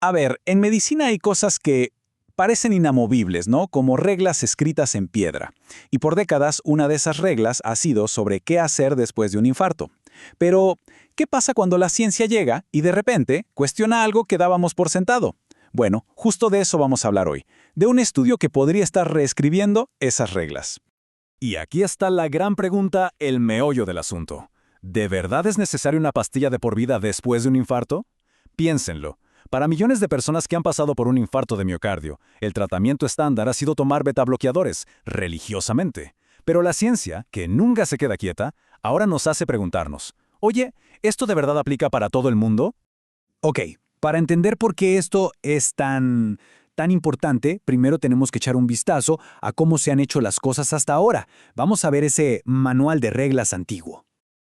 A ver, en medicina hay cosas que parecen inamovibles, ¿no? Como reglas escritas en piedra. Y por décadas, una de esas reglas ha sido sobre qué hacer después de un infarto. Pero, ¿qué pasa cuando la ciencia llega y de repente cuestiona algo que dábamos por sentado? Bueno, justo de eso vamos a hablar hoy, de un estudio que podría estar reescribiendo esas reglas. Y aquí está la gran pregunta, el meollo del asunto. ¿De verdad es necesaria una pastilla de por vida después de un infarto? Piénsenlo. Para millones de personas que han pasado por un infarto de miocardio, el tratamiento estándar ha sido tomar betabloqueadores, religiosamente. Pero la ciencia, que nunca se queda quieta, ahora nos hace preguntarnos, oye, ¿esto de verdad aplica para todo el mundo? Ok, para entender por qué esto es tan importante, primero tenemos que echar un vistazo a cómo se han hecho las cosas hasta ahora. Vamos a ver ese manual de reglas antiguo.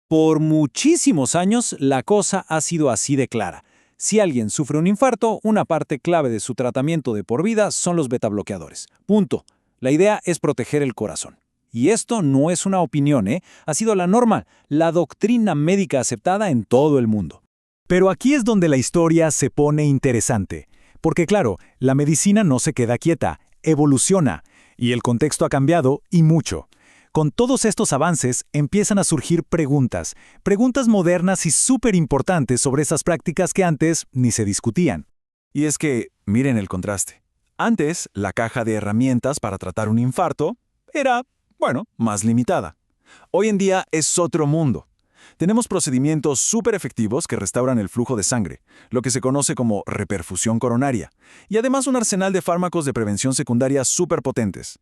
Por muchísimos años, la cosa ha sido así de clara. Si alguien sufre un infarto, una parte clave de su tratamiento de por vida son los betabloqueadores. Punto. La idea es proteger el corazón. Y esto no es una opinión, ¿eh? Ha sido la norma, la doctrina médica aceptada en todo el mundo. Pero aquí es donde la historia se pone interesante. Porque claro, la medicina no se queda quieta, evoluciona. Y el contexto ha cambiado, y mucho. Con todos estos avances empiezan a surgir preguntas modernas y súper importantes sobre esas prácticas que antes ni se discutían. Y es que, miren el contraste. Antes, la caja de herramientas para tratar un infarto era, más limitada. Hoy en día es otro mundo. Tenemos procedimientos súper efectivos que restauran el flujo de sangre, lo que se conoce como reperfusión coronaria, y además un arsenal de fármacos de prevención secundaria súper potentes.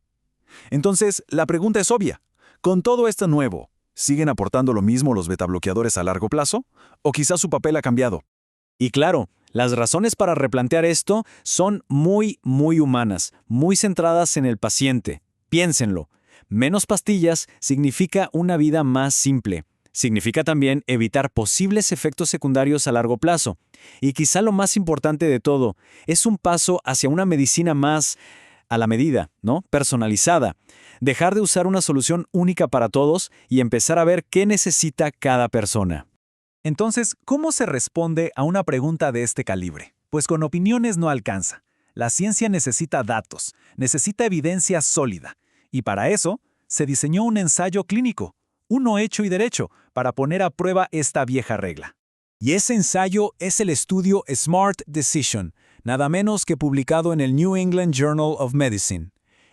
Entonces, la pregunta es obvia. Con todo esto nuevo, ¿siguen aportando lo mismo los betabloqueadores a largo plazo? ¿O quizás su papel ha cambiado? Y claro, las razones para replantear esto son muy humanas, muy centradas en el paciente. Piénsenlo. Menos pastillas significa una vida más simple. Significa también evitar posibles efectos secundarios a largo plazo. Y quizá lo más importante de todo, es un paso hacia una medicina más a la medida, ¿no? Personalizada. Dejar de usar una solución única para todos y empezar a ver qué necesita cada persona. Entonces, ¿cómo se responde a una pregunta de este calibre? Pues con opiniones no alcanza. La ciencia necesita datos, necesita evidencia sólida. Y para eso, se diseñó un ensayo clínico, uno hecho y derecho, para poner a prueba esta vieja regla. Y ese ensayo es el estudio Smart Decision, nada menos que publicado en el New England Journal of Medicine.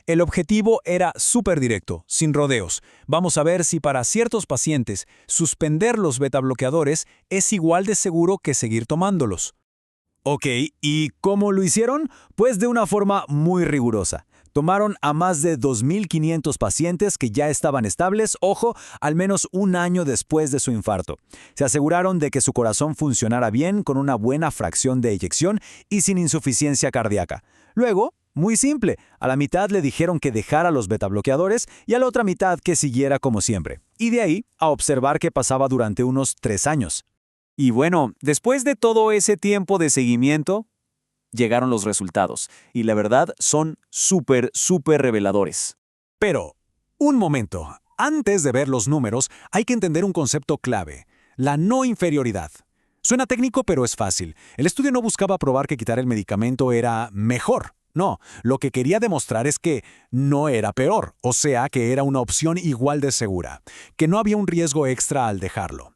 El objetivo era súper directo, sin rodeos. Vamos a ver si para ciertos pacientes suspender los betabloqueadores es igual de seguro que seguir tomándolos. Ok, ¿y cómo lo hicieron? Pues de una forma muy rigurosa. Tomaron a más de 2.500 pacientes que ya estaban estables, ojo, al menos un año después de su infarto. Se aseguraron de que su corazón funcionara bien con una buena fracción de eyección y sin insuficiencia cardíaca. Luego, muy simple, a la mitad le dijeron que dejara los betabloqueadores y a la otra mitad que siguiera como siempre. Y de ahí a observar qué pasaba durante unos 3 años. Y bueno, después de todo ese tiempo de seguimiento, llegaron los resultados, y la verdad son súper reveladores. Pero, un momento, antes de ver los números, hay que entender un concepto clave, la no inferioridad. Suena técnico, pero es fácil. El estudio no buscaba probar que quitar el medicamento era mejor. No, lo que quería demostrar es que no era peor, o sea, que era una opción igual de segura, que no había un riesgo extra al dejarlo.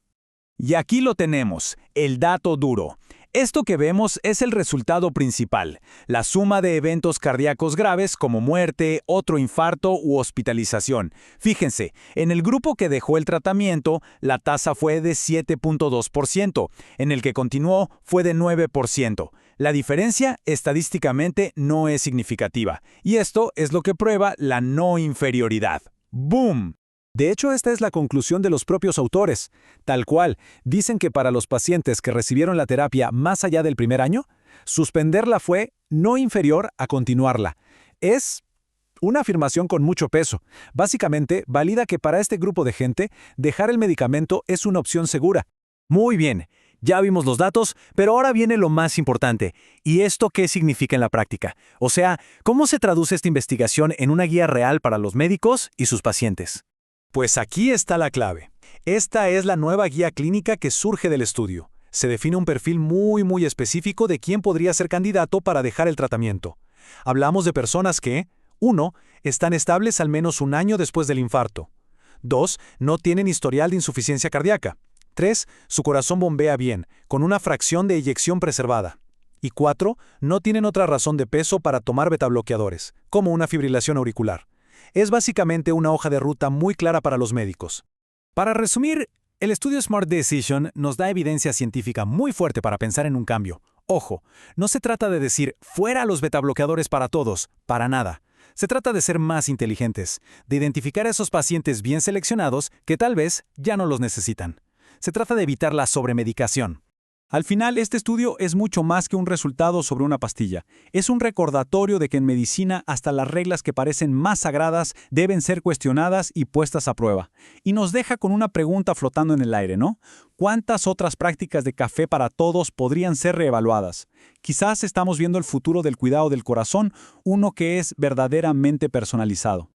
Y aquí lo tenemos, el dato duro. Esto que vemos es el resultado principal, la suma de eventos cardíacos graves como muerte, otro infarto u hospitalización. Fíjense, en el grupo que dejó el tratamiento, la tasa fue de 7.2%, en el que continuó fue de 9%. La diferencia estadísticamente no es significativa, y esto es lo que prueba la no inferioridad. ¡Boom! De hecho, esta es la conclusión de los propios autores. Tal cual, dicen que para los pacientes que recibieron la terapia más allá del primer año, suspenderla fue no inferior a continuarla. Es una afirmación con mucho peso. Básicamente, valida que para este grupo de gente, dejar el medicamento es una opción segura. Muy bien, ya vimos los datos, pero ahora viene lo más importante. ¿Y esto qué significa en la práctica? O sea, ¿cómo se traduce esta investigación en una guía real para los médicos y sus pacientes? Pues aquí está la clave. Esta es la nueva guía clínica que surge del estudio. Se define un perfil muy específico de quién podría ser candidato para dejar el tratamiento. Hablamos de personas que, 1. Están estables al menos un año después del infarto. 2. No tienen historial de insuficiencia cardíaca. 3. Su corazón bombea bien, con una fracción de eyección preservada. Y 4. No tienen otra razón de peso para tomar betabloqueadores, como una fibrilación auricular. Es básicamente una hoja de ruta muy clara para los médicos. Para resumir, el estudio Smart Decision nos da evidencia científica muy fuerte para pensar en un cambio. Ojo, no se trata de decir fuera los betabloqueadores para todos, para nada. Se trata de ser más inteligentes, de identificar a esos pacientes bien seleccionados que tal vez ya no los necesitan. Se trata de evitar la sobremedicación. Al final, este estudio es mucho más que un resultado sobre una pastilla. Es un recordatorio de que en medicina hasta las reglas que parecen más sagradas deben ser cuestionadas y puestas a prueba. Y nos deja con una pregunta flotando en el aire, ¿no? ¿Cuántas otras prácticas de café para todos podrían ser reevaluadas? Quizás estamos viendo el futuro del cuidado del corazón, uno que es verdaderamente personalizado.